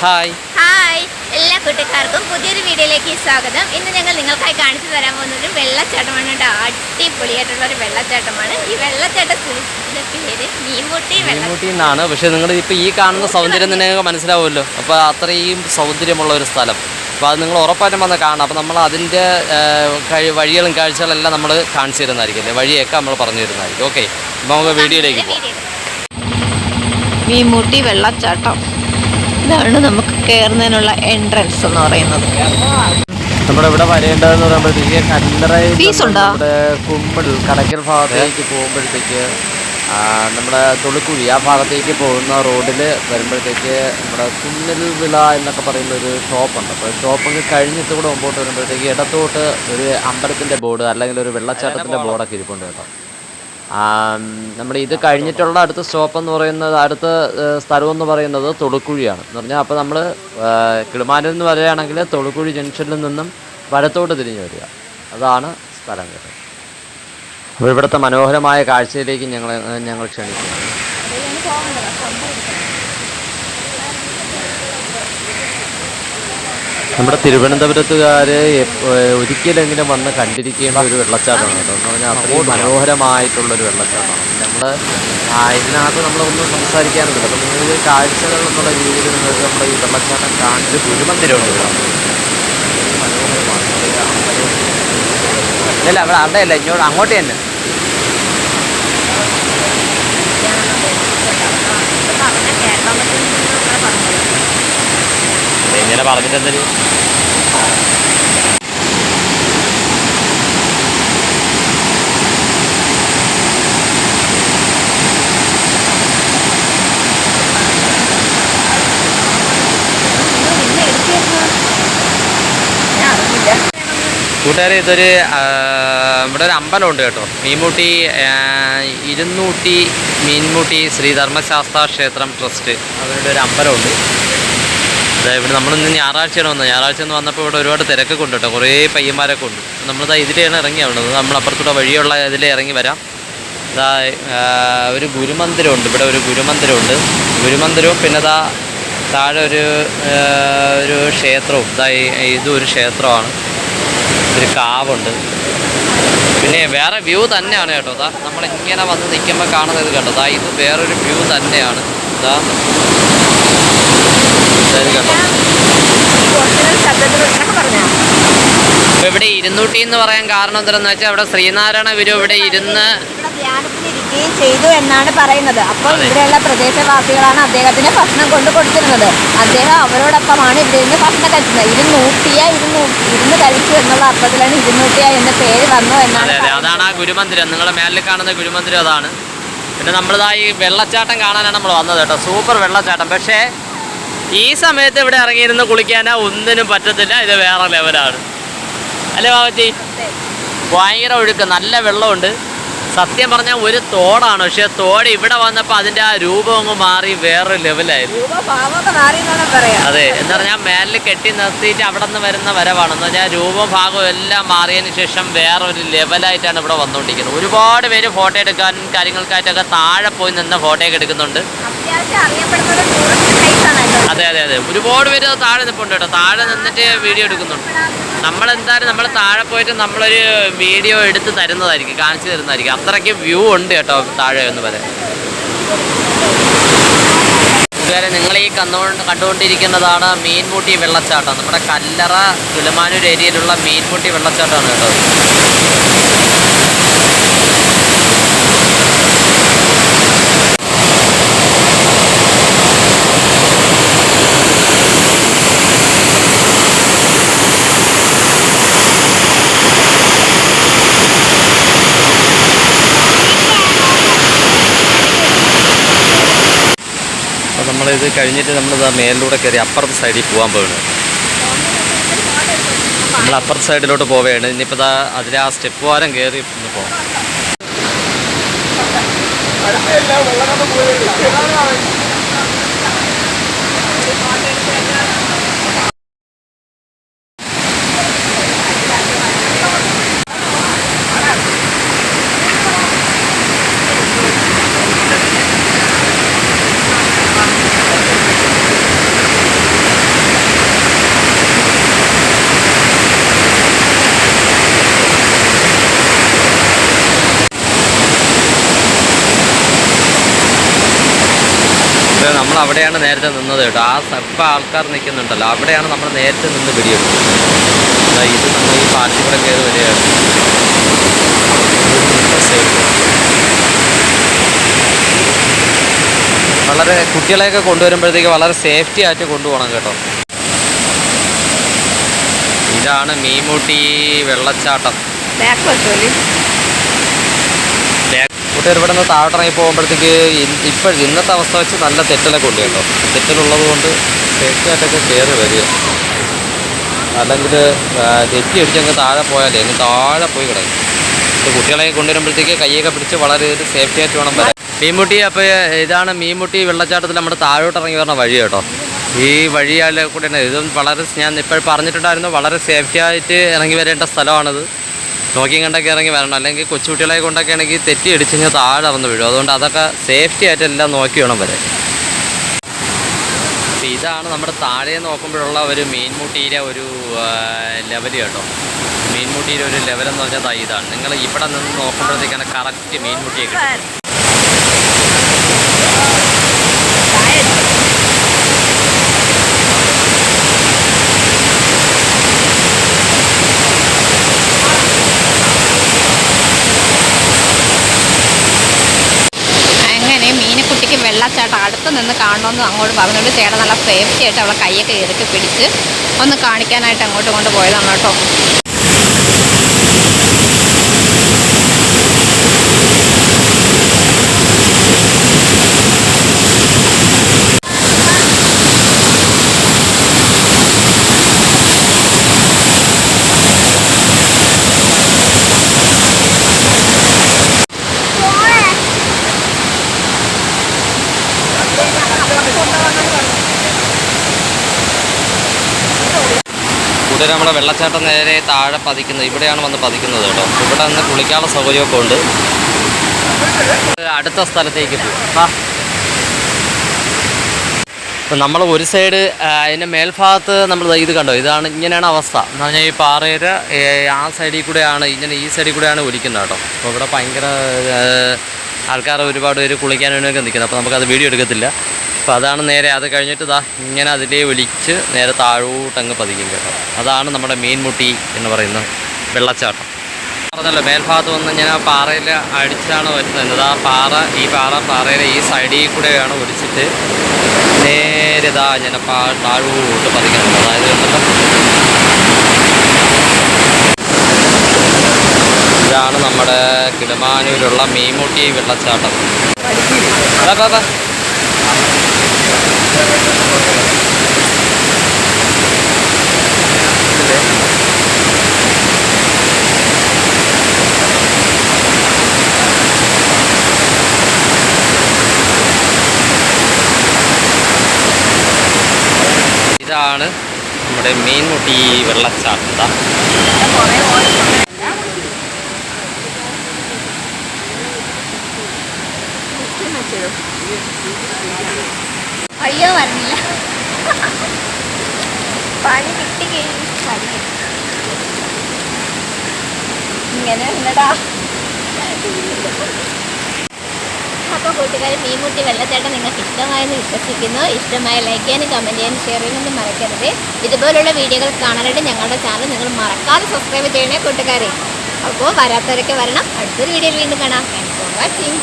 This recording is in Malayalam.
ഹായ് ഹായ് എല്ലാ കൂട്ടുകാർക്കും പുതിയൊരു വീഡിയോയിലേക്ക് സ്വാഗതം. ഇന്ന് ഞങ്ങൾ നിങ്ങൾക്കായി കാണിച്ചു തരാൻ പോകുന്നത് വെള്ളച്ചാട്ടമാണ് കേട്ടോ. അടിപൊളിയായിട്ടുള്ള ഒരു വെള്ളച്ചാട്ടമാണ്. ഈ വെള്ളച്ചാട്ടത്തിന്റെ പേര് മീൻമുട്ടി എന്നാണ്. പക്ഷെ നിങ്ങൾ ഇപ്പോൾ ഈ കാണുന്ന സൗന്ദര്യം തന്നെ മനസ്സിലാവുമല്ലോ. അപ്പോൾ അത്രയും സൗന്ദര്യമുള്ള ഒരു സ്ഥലം. അപ്പോൾ അത് നിങ്ങൾ ഉറപ്പായിട്ടും വന്ന് കാണണം. അപ്പോൾ നമ്മൾ അതിൻ്റെ വഴികളും കാഴ്ചകളെല്ലാം നമ്മൾ കാണിച്ചു തരുന്നതായിരിക്കും അല്ലേ, വഴിയൊക്കെ നമ്മൾ പറഞ്ഞു തരുന്നതായിരിക്കും. ഓക്കെ, അപ്പോൾ നമുക്ക് വീഡിയോയിലേക്ക് പോകാം. മീൻമുട്ടി വെള്ളച്ചാട്ടം ഇതാണ് നമുക്ക് കയറുന്നതിനുള്ള എൻട്രൻസ് എന്ന് പറയുന്നത്. നമ്മുടെ ഇവിടെ വരേണ്ടതെന്ന് പറയുമ്പോഴത്തേക്ക് നമ്മുടെ കുമ്മിൾ കടക്കൽ ഭാഗത്തേക്ക് പോകുമ്പോഴത്തേക്ക് നമ്മുടെ തൊളിക്കുഴി ആ ഭാഗത്തേക്ക് പോകുന്ന റോഡിൽ വരുമ്പോഴത്തേക്ക് നമ്മുടെ കുന്നിൽ വിള എന്നൊക്കെ പറയുന്ന ഒരു ഷോപ്പുണ്ട്. അപ്പോൾ ഷോപ്പൊക്കെ കഴിഞ്ഞിട്ട് കൂടെ മുമ്പോട്ട് വരുമ്പോഴത്തേക്ക് ഇടത്തോട്ട് ഒരു അമ്പലത്തിൻ്റെ ബോർഡ് അല്ലെങ്കിൽ ഒരു വെള്ളച്ചാട്ടത്തിൻ്റെ ബോർഡൊക്കെ ഇരിപ്പുണ്ട് കേട്ടോ. നമ്മൾ ഇത് കഴിഞ്ഞിട്ടുള്ള അടുത്ത സ്റ്റോപ്പ് എന്ന് പറയുന്നത്, അടുത്ത സ്ഥലം എന്ന് പറയുന്നത് തൊളിക്കുഴിയാണ് എന്ന് പറഞ്ഞാൽ. അപ്പോൾ നമ്മൾ കിളിമാനൂരിൽ നിന്ന് വരികയാണെങ്കിൽ തൊളിക്കുഴി ജംഗ്ഷനിൽ നിന്നും വലത്തോട്ട് തിരിഞ്ഞ് വരിക, അതാണ് സ്ഥലം കേട്ടോ. അപ്പോൾ ഇവിടുത്തെ മനോഹരമായ കാഴ്ചയിലേക്ക് ഞങ്ങൾ ക്ഷണിക്കുന്നു. നമ്മുടെ തിരുവനന്തപുരത്തുകാർ ഒരിക്കലെങ്കിലും വന്ന് കണ്ടിരിക്കേണ്ട ഒരു വെള്ളച്ചാട്ടമാണ് കേട്ടോ. എന്ന് പറഞ്ഞാൽ അത്രയും മനോഹരമായിട്ടുള്ളൊരു വെള്ളച്ചാട്ടമാണ്. നമ്മൾ ഇതിനകത്ത് നമ്മളൊന്നും സംസാരിക്കാനുണ്ട്. അപ്പം നിങ്ങൾ കാഴ്ചകൾ എന്നുള്ള രീതിയിൽ നിങ്ങൾക്ക് നമ്മുടെ ഈ വെള്ളച്ചാട്ടം കാണിച്ച് ഗുരുമന്ദിരമുണ്ട് ഇവിടെ. മനോഹരമാണ്. അല്ല അവിടെ അവിടെയല്ല, ഇങ്ങോട്ട് അങ്ങോട്ട് തന്നെ. ഇങ്ങനെ പറഞ്ഞിട്ടെന്തൊരു കൂട്ടുകാരെ, ഇതൊരു ഇവിടെ ഒരു അമ്പലമുണ്ട് കേട്ടോ. മീൻമുട്ടി മീൻമുട്ടി ശ്രീ ധർമ്മശാസ്ത്ര ക്ഷേത്രം ട്രസ്റ്റ്, അവരുടെ ഒരു അമ്പലമുണ്ട്. ഇവിടെ നമ്മളിന്ന് ഞായറാഴ്ചയാണ് വന്നത്. ഞായറാഴ്ച എന്ന് വന്നപ്പോൾ ഇവിടെ ഒരുപാട് തിരക്കൊക്കെ ഉണ്ട് കേട്ടോ. കുറേ പയ്യന്മാരൊക്കെ ഉണ്ട്. നമ്മളിതാ ഇതിലെയാണ് ഇറങ്ങി ആവുന്നത്. നമ്മൾ അപ്പുറത്തൂടെ വഴിയുള്ള ഇതിലേ ഇറങ്ങി വരാം. ഇതാ ഒരു ഗുരുമന്ദിരമുണ്ട് ഇവിടെ, ഒരു ഗുരുമന്ദിരമുണ്ട്. ഗുരുമന്ദിരവും പിന്നെ ഇതാ താഴെ ഒരു ക്ഷേത്രവും. ഇതാ ഇതും ഒരു ക്ഷേത്രമാണ്. ഒരു കാവുണ്ട്. പിന്നെ വേറെ വ്യൂ തന്നെയാണ് കേട്ടോ. ഇതാ നമ്മളിങ്ങനെ വന്ന് നിൽക്കുമ്പോൾ കാണുന്നത് കേട്ടോ. ഇതാ ഇത് വേറൊരു വ്യൂ തന്നെയാണ്. ഇതാ കേട്ടോ. ഇവിടെ ഇരുന്നൂട്ടി എന്ന് പറയാൻ കാരണം എന്താണെന്ന് വെച്ചാൽ ഇവിടെ ശ്രീനാരായണ ഗുരു ഇവിടെ ഇരുന്ന് ധ്യാനത്തിനിരിക്കുകയും ചെയ്തു എന്നാണ് പറയുന്നത്. അപ്പോൾ ഇവിടെയുള്ള പ്രദേശവാസികളാണ് അദ്ദേഹത്തിന് ഭക്ഷണം കൊണ്ട് കൊടുത്തിരുന്നത്. അദ്ദേഹം അവരോടൊപ്പമാണ് ഇവിടെ നിന്ന് ഭക്ഷണം കഴിച്ചത്. ഇരുന്ന് കഴിച്ചു എന്നുള്ള അർത്ഥത്തിലാണ് ഇരുന്നൂട്ടിയ എന്ന പേര് വന്നു എന്നാണ്. അതാണ് ആ ഗുരുമന്ദിരം. നിങ്ങളുടെ മേലിൽ കാണുന്ന ഗുരുമന്ദിരം അതാണ്. പിന്നെ നമ്മളിതാ ഈ വെള്ളച്ചാട്ടം കാണാനാണ് നമ്മൾ വന്നത് കേട്ടോ. സൂപ്പർ വെള്ളച്ചാട്ടം. പക്ഷേ ഈ സമയത്ത് ഇവിടെ ഇറങ്ങിയിരുന്ന് കുളിക്കാനാ ഒന്നിനും പറ്റത്തില്ല. ഇത് വേറെ ലെവലാണ് അല്ലേ ബാബച്ചി? ഭയങ്കര ഒഴുക്ക്, നല്ല വെള്ളമുണ്ട്. സത്യം പറഞ്ഞാൽ ഒരു തോടാണ്. പക്ഷെ തോട് ഇവിടെ വന്നപ്പോൾ അതിൻ്റെ ആ രൂപം അങ്ങ് മാറി വേറൊരു ലെവലായിരുന്നു. അതെ, എന്ന് പറഞ്ഞാൽ മേലിൽ കെട്ടി നിർത്തിയിട്ട് അവിടെ നിന്ന് വരുന്ന വരവാണെന്ന് പറഞ്ഞാൽ രൂപവും ഭാഗവും എല്ലാം മാറിയതിന് ശേഷം വേറൊരു ലെവലായിട്ടാണ് ഇവിടെ വന്നുകൊണ്ടിരിക്കുന്നത്. ഒരുപാട് പേര് ഫോട്ടോ എടുക്കാനും കാര്യങ്ങൾക്കായിട്ടൊക്കെ താഴെ പോയി നിന്ന് ഫോട്ടോയൊക്കെ എടുക്കുന്നുണ്ട്. അതെ അതെ അതെ, ഒരുപാട് പേര് താഴെ നിൽപ്പുണ്ട് കേട്ടോ. താഴെ നിന്നിട്ട് വീഡിയോ എടുക്കുന്നുണ്ട്. നമ്മളെന്തായാലും നമ്മൾ താഴെ പോയിട്ട് നമ്മളൊരു വീഡിയോ എടുത്ത് തരുന്നതായിരിക്കും, കാണിച്ചു തരുന്നതായിരിക്കും. അത്രയ്ക്ക് വ്യൂ ഉണ്ട് കേട്ടോ താഴെ എന്ന് പറയാൻ. കൂട്ടുകാരെ, നിങ്ങൾ ഈ കണ്ടുകൊണ്ടിരിക്കുന്നതാണ് മീൻമുട്ടി വെള്ളച്ചാട്ടം. നമ്മുടെ കല്ലറ കിളിമാനൂർ ഏരിയയിലുള്ള മീൻമുട്ടി വെള്ളച്ചാട്ടമാണ് കേട്ടോ. നമ്മളിത് കഴിഞ്ഞിട്ട് നമ്മളിത് മേലിലൂടെ കയറി അപ്പുറത്തെ സൈഡിൽ പോകാൻ പോവുകയാണ്. നമ്മൾ അപ്പുറത്തെ സൈഡിലോട്ട് പോവുകയാണ്. ഇനിയിപ്പോൾ അതിലെ ആ സ്റ്റെപ്പ് വാരം കയറി ഒന്ന് പോകാം. നമ്മൾ അവിടെയാണ് നേരത്തെ നിന്നത് കേട്ടോ. ഇപ്പം ആൾക്കാർ നിൽക്കുന്നുണ്ടല്ലോ, അവിടെയാണ് നമ്മൾ നേരത്തെ നിന്ന് പിടിയെടുത്തത്. ഇത് നമ്മൾ ഈ പാർട്ടി കൂടെ കയറി വരികയാണ്. വളരെ കുട്ടികളെയൊക്കെ കൊണ്ടുവരുമ്പോഴത്തേക്ക് വളരെ സേഫ്റ്റി ആയിട്ട് കൊണ്ടുപോകണം കേട്ടോ. ഇതാണ് മീൻമുട്ടി വെള്ളച്ചാട്ടം. കൂട്ടുകാർ ഇവിടെ നിന്ന് താഴോട്ടിറങ്ങി പോകുമ്പോഴത്തേക്ക് ഇന്നത്തെ അവസ്ഥ വെച്ച് നല്ല തെറ്റലൊക്കെ ഉണ്ട് കേട്ടോ. തെറ്റലുള്ളത് കൊണ്ട് സേഫ്റ്റി ആയിട്ടൊക്കെ കയറി വരിക, അല്ലെങ്കിൽ തെറ്റി അടിച്ചങ്ങ് താഴെ പോയാലേ അങ്ങ് താഴെ പോയി കിടക്കും. കുട്ടികളെ കൊണ്ടുവരുമ്പോഴത്തേക്ക് കൈയൊക്കെ പിടിച്ച് വളരെ സേഫ്റ്റി ആയിട്ട് വേണം വരാൻ. മീൻമുട്ടി, അപ്പോൾ ഇതാണ് മീൻമുട്ടി വെള്ളച്ചാട്ടത്തിൽ നമ്മുടെ താഴോട്ട് ഇറങ്ങി വരുന്ന വഴി കേട്ടോ. ഈ വഴിയാൽ കൂടെയാണ് ഇതും വളരെ, ഞാൻ ഇപ്പോൾ പറഞ്ഞിട്ടുണ്ടായിരുന്നു, വളരെ സേഫ്റ്റി ആയിട്ട് ഇറങ്ങി വരേണ്ട സ്ഥലമാണിത്. നോക്കിയും കണ്ടൊക്കെ ഇറങ്ങി വരണം, അല്ലെങ്കിൽ കൊച്ചുകുട്ടികളെ കൊണ്ടൊക്കെ ആണെങ്കിൽ തെറ്റി അടിച്ച് കഴിഞ്ഞാൽ താഴെ ഇറന്ന് വീഴും. അതുകൊണ്ട് അതൊക്കെ സേഫ്റ്റി ആയിട്ട് എല്ലാം നോക്കി വേണം വരാൻ. അപ്പോൾ ഇതാണ് നമ്മുടെ താഴെ നോക്കുമ്പോഴുള്ള ഒരു മീൻമുട്ടിയിലെ ഒരു ലെവൽ കേട്ടോ. മീൻമുട്ടിയിലെ ഒരു ലെവലെന്ന് പറഞ്ഞാൽ ഇതാണ്. നിങ്ങൾ ഇവിടെ നിന്ന് നോക്കുമ്പോഴത്തേക്കാണ് കറക്റ്റ് മീൻമുട്ടിയെ കിട്ടും. മീനക്കുട്ടിക്ക് വെള്ളച്ചാട്ടം അടുത്ത് നിന്ന് കാണണമെന്ന് അങ്ങോട്ട് പറഞ്ഞുകൊണ്ട് ചേട്ടൻ നല്ല സേഫ്റ്റി ആയിട്ട് അവളെ കൈയൊക്കെ ഇറുക്കി പിടിച്ച് ഒന്ന് കാണിക്കാനായിട്ട് അങ്ങോട്ട് കൊണ്ട് പോയതാണ് കേട്ടോ. ഇവിടെ നമ്മുടെ വെള്ളച്ചാട്ടം നേരെ താഴെ പതിക്കുന്നത്, ഇവിടെയാണ് വന്ന് പതിക്കുന്നത് കേട്ടോ. ഇവിടെ നിന്ന് കുളിക്കാനുള്ള സൗകര്യമൊക്കെ ഉണ്ട്. അടുത്ത സ്ഥലത്തേക്ക് പോകും. ഇപ്പം നമ്മൾ ഒരു സൈഡ് അതിൻ്റെ മേൽഭാഗത്ത് നമ്മൾ ഇത് കണ്ടോ, ഇതാണ്, ഇങ്ങനെയാണ് അവസ്ഥ എന്ന് പറഞ്ഞാൽ ഈ പാറയുടെ ആ സൈഡിൽ കൂടെയാണ്, ഇങ്ങനെ ഈ സൈഡിൽ കൂടെയാണ് ഒലിക്കുന്നത് കേട്ടോ. അപ്പോൾ ഇവിടെ ഭയങ്കര ആൾക്കാർ ഒരുപാട് പേര് കുളിക്കാൻ വേണ്ടിയൊക്കെ നിൽക്കുന്നത്. അപ്പോൾ നമുക്കത് വീഡിയോ എടുക്കത്തില്ല. അപ്പോൾ അതാണ് നേരെ അത് കഴിഞ്ഞിട്ട് ഇങ്ങനെ അതിലേ ഒലിച്ച് നേരെ താഴോട്ടങ്ങ് പതിക്കും കേട്ടോ. അതാണ് നമ്മുടെ മീൻമുട്ടി എന്ന് പറയുന്ന വെള്ളച്ചാട്ടം. പറഞ്ഞല്ലോ, മേൽഭാഗത്ത് വന്ന് ഇങ്ങനെ പാറയിൽ അടിച്ചാണ് വരുന്നത്. ഈ പാറയുടെ ഈ സൈഡിൽ കൂടെയാണ് ഒലിച്ചിട്ട് നേരെ ഇങ്ങനെ താഴോട്ട് പതിക്കുന്നത്. അതായത് ഇതാണ് നമ്മുടെ കിടമാനൂരുള്ള മീൻമുട്ടി വെള്ളച്ചാട്ടം. അതാ ഇതാണ് നമ്മുടെ മീൻമുട്ടി വെള്ളച്ചാട്ടം. അയ്യോ വന്നില്ല, പണി കിട്ടി ഇങ്ങനെ ഉണ്ടടാ. അപ്പോൾ കൂട്ടുകാർ, മീൻമുട്ടി വെള്ളച്ചാട്ടം നിങ്ങൾക്ക് ഇഷ്ടമായെന്ന് വിശ്വസിക്കുന്നു. ഇഷ്ടമായ ലൈക്ക് ചെയ്യാനും കമൻറ്റ് ചെയ്യാനും ഷെയർ ചെയ്യാനൊന്നും മറക്കരുത്. ഇതുപോലുള്ള വീഡിയോകൾ കാണാനായിട്ട് ഞങ്ങളുടെ ചാനൽ നിങ്ങൾ മറക്കാതെ സബ്സ്ക്രൈബ് ചെയ്യണേ കൂട്ടുകാരെ. അപ്പോൾ വരാത്തവരൊക്കെ വരണം. അടുത്തൊരു വീഡിയോയിൽ വീണ്ടും കാണാം. Thanks for watching.